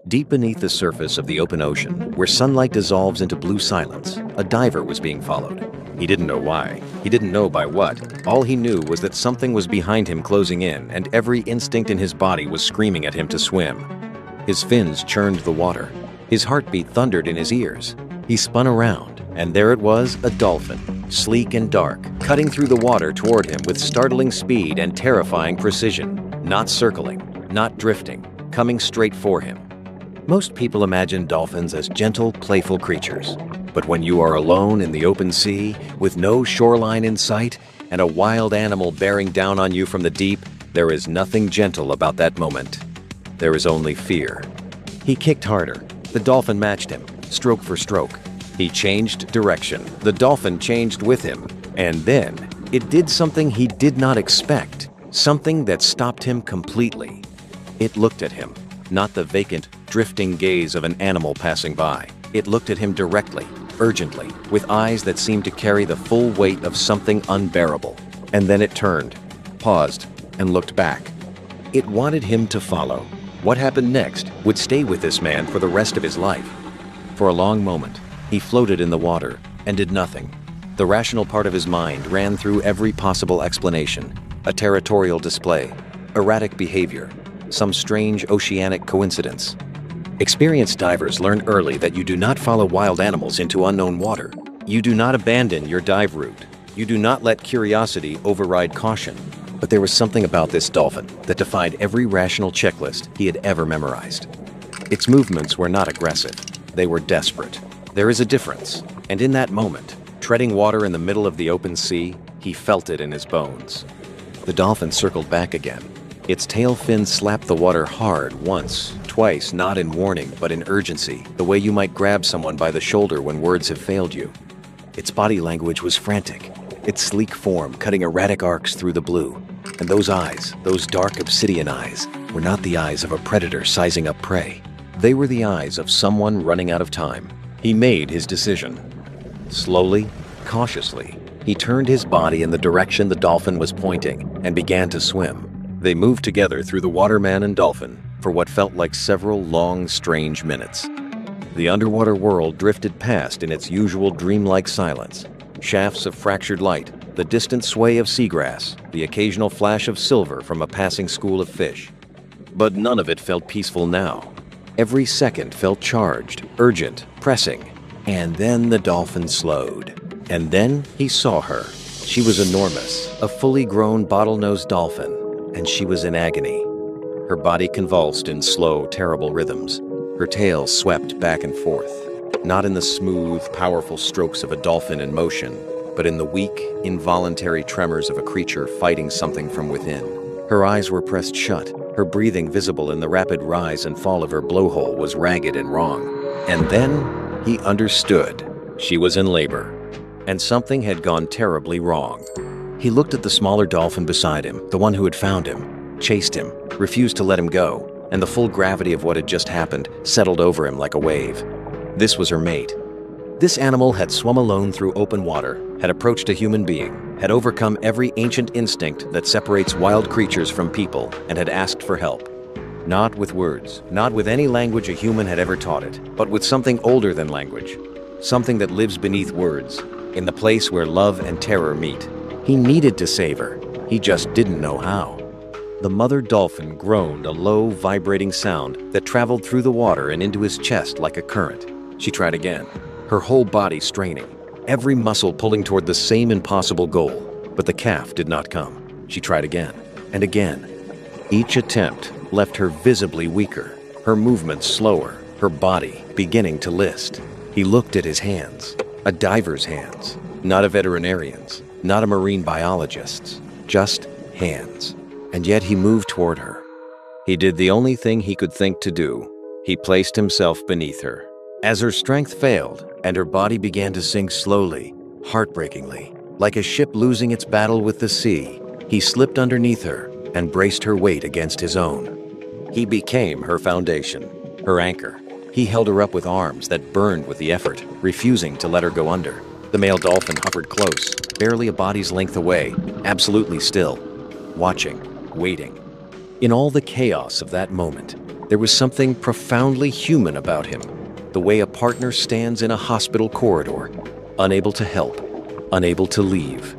Deep beneath the surface of the open ocean, where sunlight dissolves into blue silence, a diver was being followed. He didn't know why. He didn't know by what. All he knew was that something was behind him closing in, and every instinct in his body was screaming at him to swim. His fins churned the water. His heartbeat thundered in his ears. He spun around, and there it was, a dolphin, sleek and dark, cutting through the water toward him with startling speed and terrifying precision. Not circling, not drifting, coming straight for him. Most people imagine dolphins as gentle, playful creatures. But when you are alone in the open sea, with no shoreline in sight, and a wild animal bearing down on you from the deep, there is nothing gentle about that moment. There is only fear. He kicked harder. The dolphin matched him, stroke for stroke. He changed direction. The dolphin changed with him. And then, it did something he did not expect. Something that stopped him completely. It looked at him. Not the vacant, drifting gaze of an animal passing by. It looked at him directly, urgently, with eyes that seemed to carry the full weight of something unbearable. And then it turned, paused, and looked back. It wanted him to follow. What happened next would stay with this man for the rest of his life. For a long moment, he floated in the water and did nothing. The rational part of his mind ran through every possible explanation. A territorial display, erratic behavior, some strange oceanic coincidence. Experienced divers learn early that you do not follow wild animals into unknown water. You do not abandon your dive route. You do not let curiosity override caution. But there was something about this dolphin that defied every rational checklist he had ever memorized. Its movements were not aggressive. They were desperate. There is a difference. And in that moment, treading water in the middle of the open sea, he felt it in his bones. The dolphin circled back again. Its tail fin slapped the water hard once, twice, not in warning, but in urgency, the way you might grab someone by the shoulder when words have failed you. Its body language was frantic, its sleek form cutting erratic arcs through the blue. And those eyes, those dark obsidian eyes, were not the eyes of a predator sizing up prey. They were the eyes of someone running out of time. He made his decision. Slowly, cautiously, he turned his body in the direction the dolphin was pointing and began to swim. They moved together through the waterman and dolphin for what felt like several long, strange minutes. The underwater world drifted past in its usual dreamlike silence. Shafts of fractured light, the distant sway of seagrass, the occasional flash of silver from a passing school of fish. But none of it felt peaceful now. Every second felt charged, urgent, pressing. And then the dolphin slowed. And then he saw her. She was enormous, a fully grown bottlenose dolphin. And she was in agony. Her body convulsed in slow, terrible rhythms. Her tail swept back and forth, not in the smooth, powerful strokes of a dolphin in motion, but in the weak, involuntary tremors of a creature fighting something from within. Her eyes were pressed shut, her breathing visible in the rapid rise and fall of her blowhole was ragged and wrong. And then he understood. She was in labor, and something had gone terribly wrong. He looked at the smaller dolphin beside him, the one who had found him, chased him, refused to let him go, and the full gravity of what had just happened settled over him like a wave. This was her mate. This animal had swum alone through open water, had approached a human being, had overcome every ancient instinct that separates wild creatures from people, and had asked for help. Not with words, not with any language a human had ever taught it, but with something older than language, something that lives beneath words, in the place where love and terror meet. He needed to save her. He just didn't know how. The mother dolphin groaned a low, vibrating sound that traveled through the water and into his chest like a current. She tried again, her whole body straining, every muscle pulling toward the same impossible goal. But the calf did not come. She tried again and again. Each attempt left her visibly weaker, her movements slower, her body beginning to list. He looked at his hands, a diver's hands, not a veterinarian's. Not a marine biologist's, just hands. And yet he moved toward her. He did the only thing he could think to do. He placed himself beneath her. As her strength failed and her body began to sink slowly, heartbreakingly, like a ship losing its battle with the sea, he slipped underneath her and braced her weight against his own. He became her foundation, her anchor. He held her up with arms that burned with the effort, refusing to let her go under. The male dolphin hovered close, barely a body's length away, absolutely still, watching, waiting. In all the chaos of that moment, There was something profoundly human about him, the way a partner stands in a hospital corridor, unable to help, unable to leave.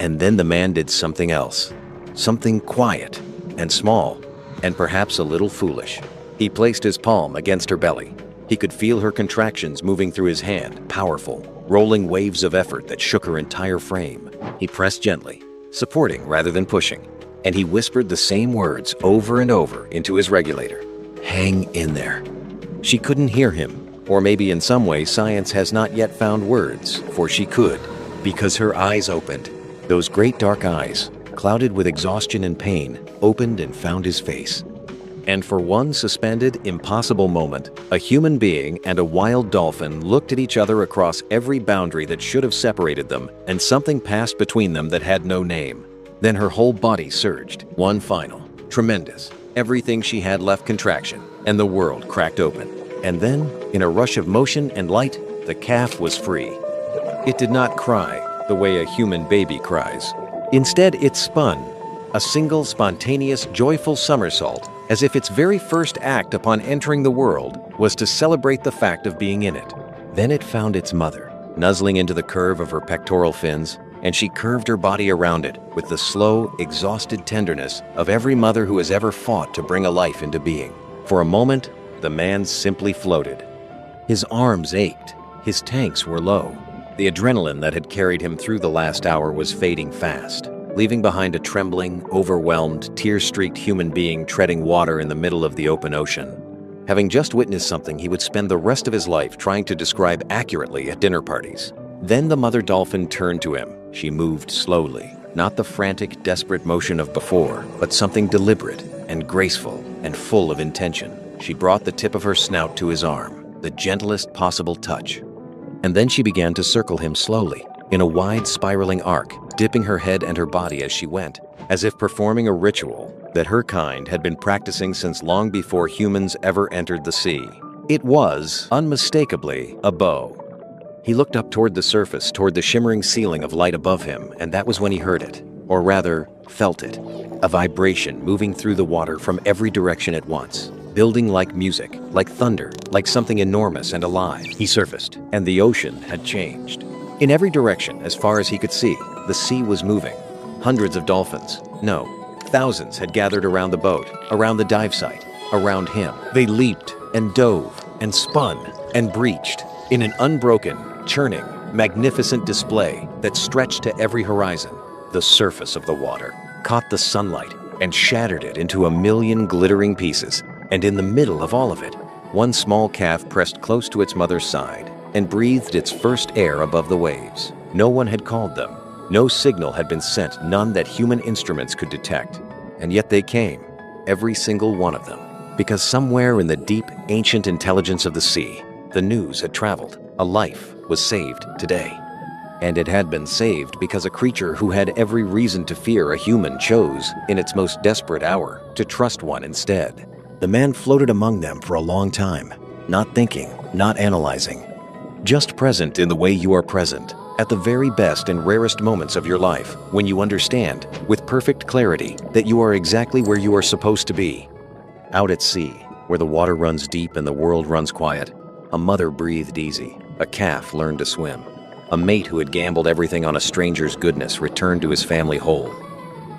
And then the man did something else, something quiet and small, and perhaps a little foolish. He placed his palm against her belly. He could feel her contractions moving through his hand, powerful, rolling waves of effort that shook her entire frame. He pressed gently, supporting rather than pushing, and he whispered the same words over and over into his regulator. Hang in there. She couldn't hear him, or maybe in some way science has not yet found words, for she could, because her eyes opened. Those great dark eyes, clouded with exhaustion and pain, opened and found his face. And for one suspended, impossible moment, a human being and a wild dolphin looked at each other across every boundary that should have separated them, and something passed between them that had no name. Then her whole body surged, one final, tremendous, everything she had left contraction, and the world cracked open. And then, in a rush of motion and light, the calf was free. It did not cry the way a human baby cries. Instead, it spun, a single spontaneous, joyful somersault, as if its very first act upon entering the world was to celebrate the fact of being in it. Then it found its mother, nuzzling into the curve of her pectoral fins, and she curved her body around it with the slow, exhausted tenderness of every mother who has ever fought to bring a life into being. For a moment, the man simply floated. His arms ached, his tanks were low. The adrenaline that had carried him through the last hour was fading fast, leaving behind a trembling, overwhelmed, tear-streaked human being treading water in the middle of the open ocean. Having just witnessed something he would spend the rest of his life trying to describe accurately at dinner parties. Then the mother dolphin turned to him. She moved slowly, not the frantic, desperate motion of before, but something deliberate and graceful and full of intention. She brought the tip of her snout to his arm, the gentlest possible touch. And then she began to circle him slowly, in a wide spiraling arc, dipping her head and her body as she went, as if performing a ritual that her kind had been practicing since long before humans ever entered the sea. It was, unmistakably, a bow. He looked up toward the surface, toward the shimmering ceiling of light above him, and that was when he heard it, or rather, felt it. A vibration moving through the water from every direction at once, building like music, like thunder, like something enormous and alive. He surfaced, and the ocean had changed. In every direction, as far as he could see, the sea was moving. Hundreds of dolphins, no, thousands had gathered around the boat, around the dive site, around him. They leaped and dove and spun and breached in an unbroken, churning, magnificent display that stretched to every horizon. The surface of the water caught the sunlight and shattered it into a million glittering pieces. And in the middle of all of it, one small calf pressed close to its mother's side and breathed its first air above the waves. No one had called them. No signal had been sent, none that human instruments could detect. And yet they came, every single one of them, because somewhere in the deep, ancient intelligence of the sea, the news had traveled. A life was saved today. And it had been saved because a creature who had every reason to fear a human chose, in its most desperate hour, to trust one instead. The man floated among them for a long time, not thinking, not analyzing, just present in the way you are present, at the very best and rarest moments of your life, when you understand, with perfect clarity, that you are exactly where you are supposed to be. Out at sea, where the water runs deep and the world runs quiet, a mother breathed easy, a calf learned to swim. A mate who had gambled everything on a stranger's goodness returned to his family whole.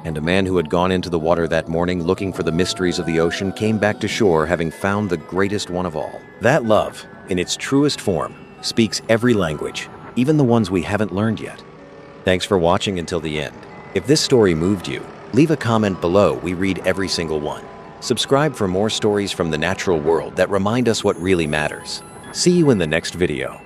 And a man who had gone into the water that morning looking for the mysteries of the ocean came back to shore having found the greatest one of all. That love, in its truest form, speaks every language, even the ones we haven't learned yet. Thanks for watching until the end. If this story moved you, leave a comment below. We read every single one. Subscribe for more stories from the natural world that remind us what really matters. See you in the next video.